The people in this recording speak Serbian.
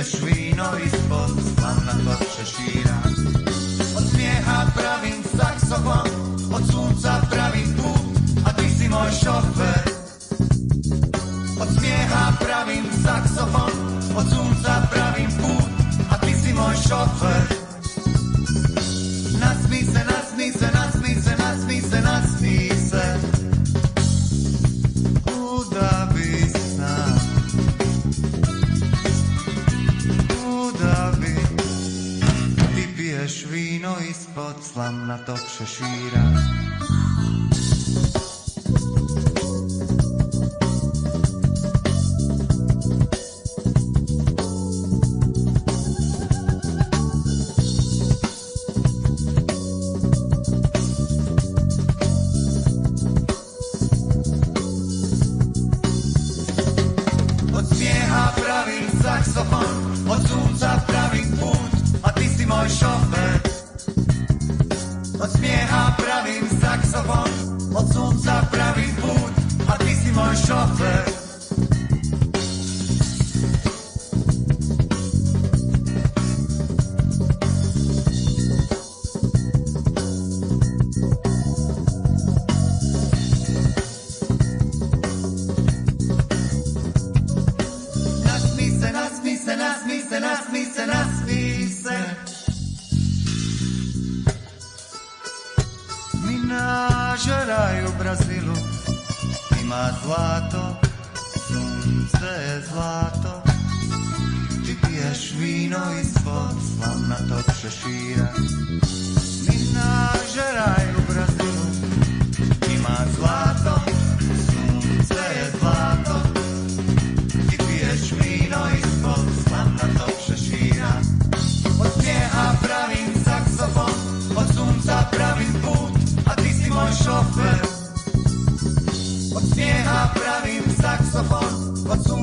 piješ víno ispod slavna to šešira. Od smijeha pravim saksofon, od sunca pravim put, a ti si moj šofer. Od smijeha pravim saksofon, od sunca pravim put, a ti si moj šofer. Nasmij se, nasmij se, nasmij se, nasmij se, nasmij se. Udavi sam, udavi. Ti piješ vino ispod slamnatog šešira. Od sunca pravim put, a ti si moj šofer. Od smijeha pravim saksofon, od sunca pravim put, a ti si moj šofer. Nasmij se, nasmij se. Menažeraj u Brazilu ima zlato, sunce je zlato. Ti piješ vino ispod slavnatog šešira. Menažeraj u Brazilu ima zlato, sunce je zlato. Ti piješ vino ispod slavnatog šešira. Od smijeha pravim saksofon, od sunca pravim put, a ti si moj šofer. Od smijeha pravim saksofon, od sunca